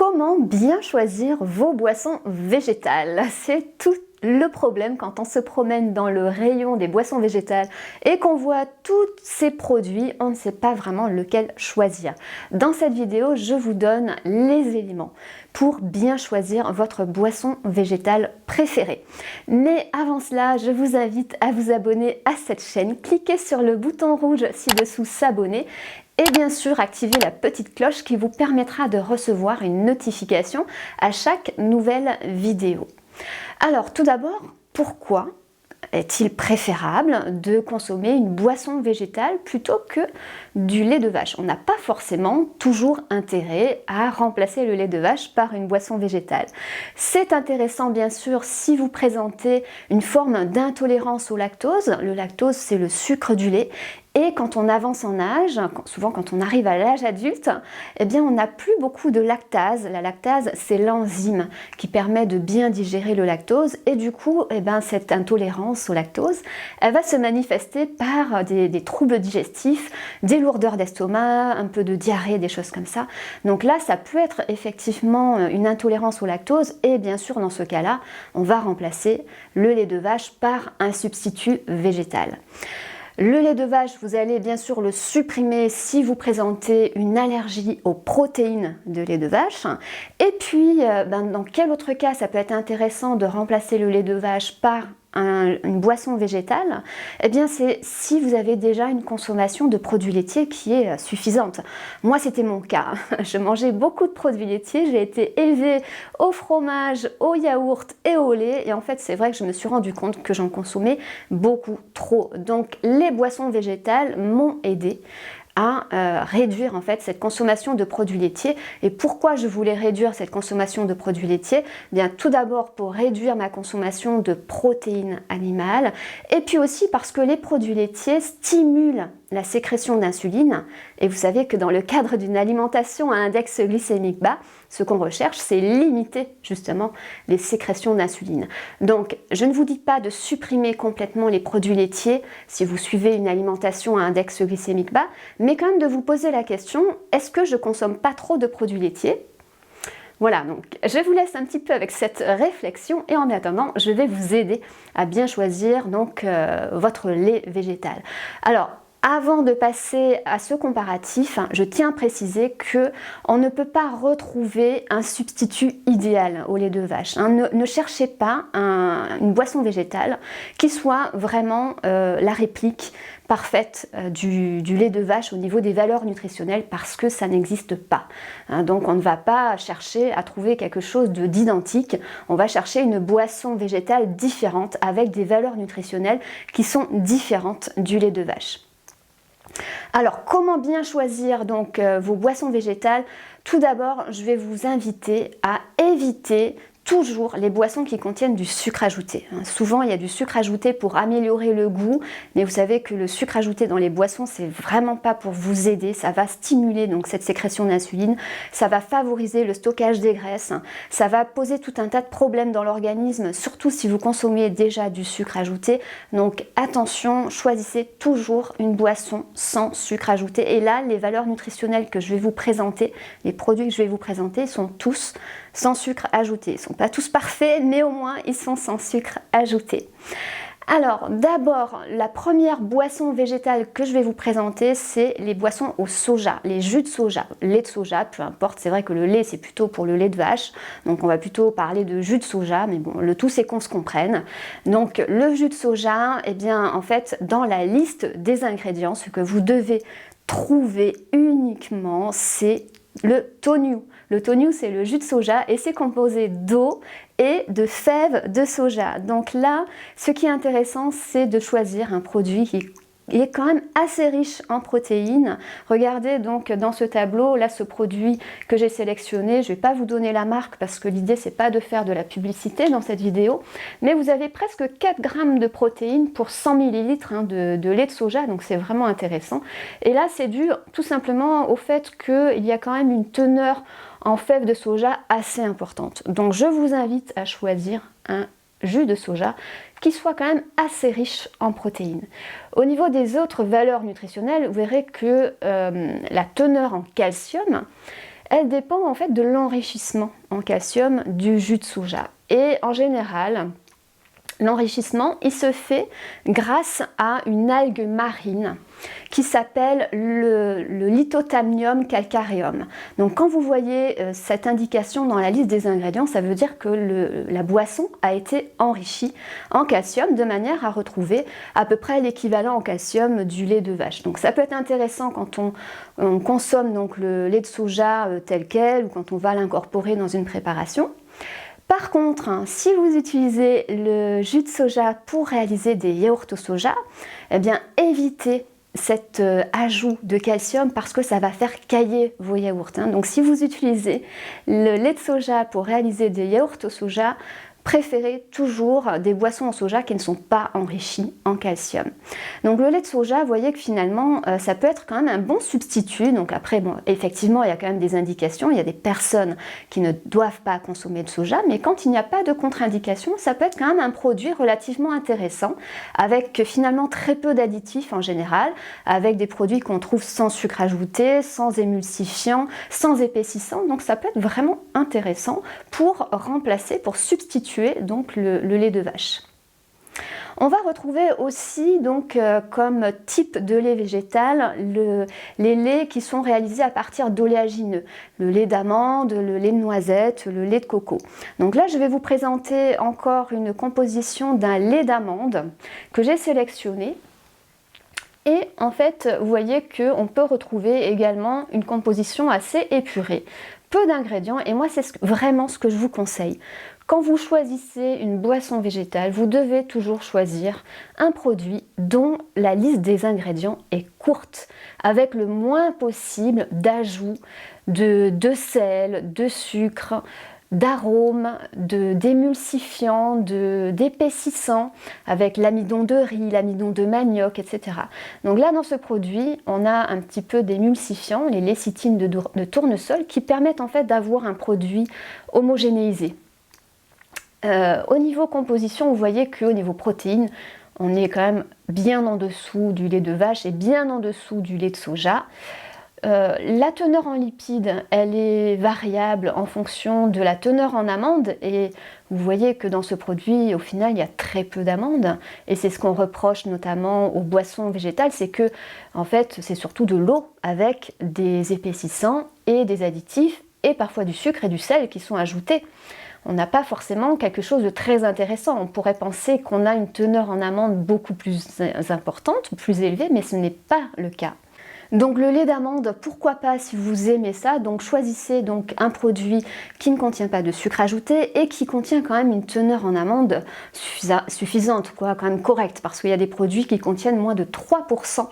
Comment bien choisir vos boissons végétales? C'est tout le problème quand on se promène dans le rayon des boissons végétales et qu'on voit tous ces produits, on ne sait pas vraiment lequel choisir. Dans cette vidéo, je vous donne les éléments pour bien choisir votre boisson végétale préférée. Mais avant cela, je vous invite à vous abonner à cette chaîne. Cliquez sur le bouton rouge ci-dessous s'abonner et bien sûr activez la petite cloche qui vous permettra de recevoir une notification à chaque nouvelle vidéo. Alors tout d'abord, pourquoi est-il préférable de consommer une boisson végétale plutôt que du lait de vache? On n'a pas forcément toujours intérêt à remplacer le lait de vache par une boisson végétale. C'est intéressant bien sûr si vous présentez une forme d'intolérance au lactose. Le lactose, c'est le sucre du lait. Et quand on avance en âge, souvent quand on arrive à l'âge adulte, eh bien on n'a plus beaucoup de lactase. La lactase, c'est l'enzyme qui permet de bien digérer le lactose et du coup, eh bien, cette intolérance au lactose, elle va se manifester par des troubles digestifs, des lourdeurs d'estomac, un peu de diarrhée, des choses comme ça. Donc là, ça peut être effectivement une intolérance au lactose et bien sûr, dans ce cas-là, on va remplacer le lait de vache par un substitut végétal. Le lait de vache, vous allez bien sûr le supprimer si vous présentez une allergie aux protéines de lait de vache. Et puis, dans quel autre cas ça peut être intéressant de remplacer le lait de vache par une boisson végétale? Eh bien, c'est si vous avez déjà une consommation de produits laitiers qui est suffisante. Moi, c'était mon cas. Je mangeais beaucoup de produits laitiers. J'ai été élevée au fromage, au yaourt et au lait. Et en fait, c'est vrai que je me suis rendu compte que j'en consommais beaucoup trop. Donc, les boissons végétales m'ont aidée à réduire en fait cette consommation de produits laitiers. Et pourquoi je voulais réduire cette consommation de produits laitiers? Bien, tout d'abord pour réduire ma consommation de protéines animales et puis aussi parce que les produits laitiers stimulent la sécrétion d'insuline et vous savez que dans le cadre d'une alimentation à index glycémique bas, ce qu'on recherche, c'est limiter justement les sécrétions d'insuline. Donc, je ne vous dis pas de supprimer complètement les produits laitiers si vous suivez une alimentation à index glycémique bas, mais quand même de vous poser la question, est-ce que je consomme pas trop de produits laitiers? Voilà, donc je vous laisse un petit peu avec cette réflexion et en attendant, je vais vous aider à bien choisir donc votre lait végétal. Alors, avant de passer à ce comparatif, je tiens à préciser que on ne peut pas retrouver un substitut idéal au lait de vache. Ne cherchez pas une boisson végétale qui soit vraiment la réplique parfaite du lait de vache au niveau des valeurs nutritionnelles parce que ça n'existe pas. Donc on ne va pas chercher à trouver quelque chose d'identique, on va chercher une boisson végétale différente avec des valeurs nutritionnelles qui sont différentes du lait de vache. Alors, comment bien choisir donc vos boissons végétales? Tout d'abord, je vais vous inviter à éviter toujours les boissons qui contiennent du sucre ajouté. Souvent, il y a du sucre ajouté pour améliorer le goût, mais vous savez que le sucre ajouté dans les boissons, c'est vraiment pas pour vous aider. Ça va stimuler donc cette sécrétion d'insuline, ça va favoriser le stockage des graisses, ça va poser tout un tas de problèmes dans l'organisme, surtout si vous consommez déjà du sucre ajouté. Donc attention, choisissez toujours une boisson sans sucre ajouté. Et là, les valeurs nutritionnelles que je vais vous présenter, les produits que je vais vous présenter sont tous sans sucre ajouté. Ils ne sont pas tous parfaits, mais au moins ils sont sans sucre ajouté. Alors d'abord, la première boisson végétale que je vais vous présenter, c'est les boissons au soja, les jus de soja, lait de soja, peu importe, c'est vrai que le lait c'est plutôt pour le lait de vache, donc on va plutôt parler de jus de soja, mais bon, le tout c'est qu'on se comprenne. Donc le jus de soja, eh bien en fait, dans la liste des ingrédients, ce que vous devez trouver uniquement, c'est le Tonu. Le Tonu, c'est le jus de soja et c'est composé d'eau et de fèves de soja. Donc là, ce qui est intéressant, c'est de choisir un produit qui est quand même assez riche en protéines. Regardez donc dans ce tableau, là ce produit que j'ai sélectionné, je ne vais pas vous donner la marque parce que l'idée c'est pas de faire de la publicité dans cette vidéo, mais vous avez presque 4 grammes de protéines pour 100 ml de lait de soja, donc c'est vraiment intéressant. Et là c'est dû tout simplement au fait qu'il y a quand même une teneur en fèves de soja assez importante. Donc je vous invite à choisir un jus de soja qui soit quand même assez riche en protéines. Au niveau des autres valeurs nutritionnelles, vous verrez que la teneur en calcium, elle dépend en fait de l'enrichissement en calcium du jus de soja. Et en général, l'enrichissement, il se fait grâce à une algue marine qui s'appelle le Lithothamium calcareum. Donc quand vous voyez cette indication dans la liste des ingrédients, ça veut dire que la boisson a été enrichie en calcium de manière à retrouver à peu près l'équivalent en calcium du lait de vache. Donc ça peut être intéressant quand on consomme donc le lait de soja tel quel ou quand on va l'incorporer dans une préparation. Par contre, si vous utilisez le jus de soja pour réaliser des yaourts au soja, eh bien évitez cet ajout de calcium parce que ça va faire cailler vos yaourts. Donc si vous utilisez le lait de soja pour réaliser des yaourts au soja, préférez toujours des boissons au soja qui ne sont pas enrichies en calcium. Donc le lait de soja, vous voyez que finalement, ça peut être quand même un bon substitut. Donc après, bon, effectivement, il y a quand même des indications. Il y a des personnes qui ne doivent pas consommer de soja, mais quand il n'y a pas de contre-indication, ça peut être quand même un produit relativement intéressant, avec finalement très peu d'additifs en général, avec des produits qu'on trouve sans sucre ajouté, sans émulsifiant, sans épaississant. Donc ça peut être vraiment intéressant pour remplacer, pour substituer donc le lait de vache. On va retrouver aussi donc comme type de lait végétal les laits qui sont réalisés à partir d'oléagineux, le lait d'amande, le lait de noisette, le lait de coco. Donc là je vais vous présenter encore une composition d'un lait d'amande que j'ai sélectionné. Et en fait, vous voyez qu'on peut retrouver également une composition assez épurée, peu d'ingrédients, et moi c'est vraiment ce que je vous conseille. Quand vous choisissez une boisson végétale, vous devez toujours choisir un produit dont la liste des ingrédients est courte, avec le moins possible d'ajouts de sel, de sucre, d'arômes, d'émulsifiants, d'épaississants, avec l'amidon de riz, l'amidon de manioc, etc. Donc là, dans ce produit, on a un petit peu d'émulsifiants, les lécithines de tournesol, qui permettent en fait d'avoir un produit homogénéisé. Au niveau composition, vous voyez qu'au niveau protéines, on est quand même bien en dessous du lait de vache et bien en dessous du lait de soja. La teneur en lipides, elle est variable en fonction de la teneur en amandes et vous voyez que dans ce produit, au final, il y a très peu d'amandes et c'est ce qu'on reproche notamment aux boissons végétales, c'est que en fait, c'est surtout de l'eau avec des épaississants et des additifs et parfois du sucre et du sel qui sont ajoutés. On n'a pas forcément quelque chose de très intéressant. On pourrait penser qu'on a une teneur en amandes beaucoup plus importante, plus élevée, mais ce n'est pas le cas. Donc le lait d'amande, pourquoi pas si vous aimez ça, donc choisissez donc un produit qui ne contient pas de sucre ajouté et qui contient quand même une teneur en amande suffisante, quoi, quand même correcte, parce qu'il y a des produits qui contiennent moins de 3%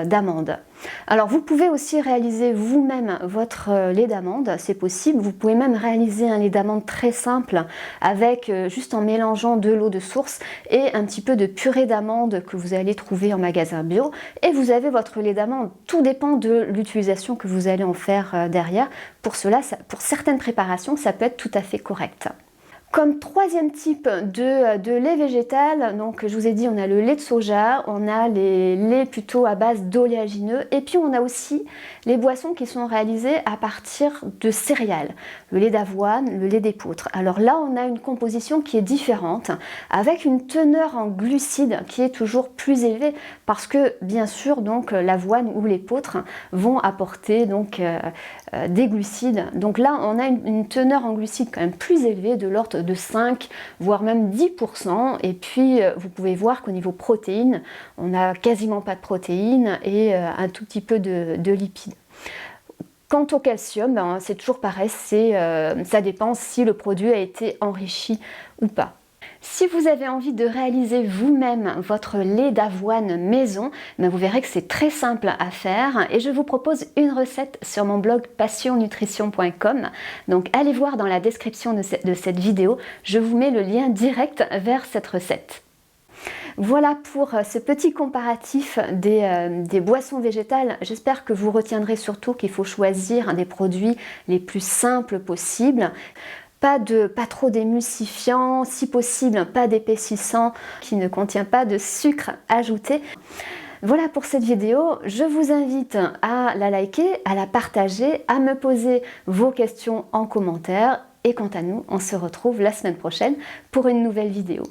d'amande. Alors vous pouvez aussi réaliser vous-même votre lait d'amande, c'est possible. Vous pouvez même réaliser un lait d'amande très simple avec juste en mélangeant de l'eau de source et un petit peu de purée d'amande que vous allez trouver en magasin bio et vous avez votre lait d'amande. Tout dépend de l'utilisation que vous allez en faire derrière. Pour cela, pour certaines préparations, ça peut être tout à fait correct. Comme troisième type de lait végétal, donc je vous ai dit on a le lait de soja, on a les laits plutôt à base d'oléagineux et puis on a aussi les boissons qui sont réalisées à partir de céréales, le lait d'avoine, le lait d'épeautre. Alors là on a une composition qui est différente avec une teneur en glucides qui est toujours plus élevée parce que bien sûr donc l'avoine ou l'épeautre vont apporter donc des glucides. Donc là on a une teneur en glucides quand même plus élevée de l'ordre de 5 voire même 10% et puis vous pouvez voir qu'au niveau protéines on n'a quasiment pas de protéines et un tout petit peu de lipides. Quant au calcium, ben, c'est toujours pareil, ça dépend si le produit a été enrichi ou pas. Si vous avez envie de réaliser vous-même votre lait d'avoine maison, ben vous verrez que c'est très simple à faire et je vous propose une recette sur mon blog passionnutrition.com. Donc allez voir dans la description de cette vidéo, je vous mets le lien direct vers cette recette. Voilà pour ce petit comparatif des boissons végétales. J'espère que vous retiendrez surtout qu'il faut choisir des produits les plus simples possibles. Pas trop d'émulsifiants, si possible pas d'épaississant qui ne contient pas de sucre ajouté. Voilà pour cette vidéo, je vous invite à la liker, à la partager, à me poser vos questions en commentaire et quant à nous, on se retrouve la semaine prochaine pour une nouvelle vidéo.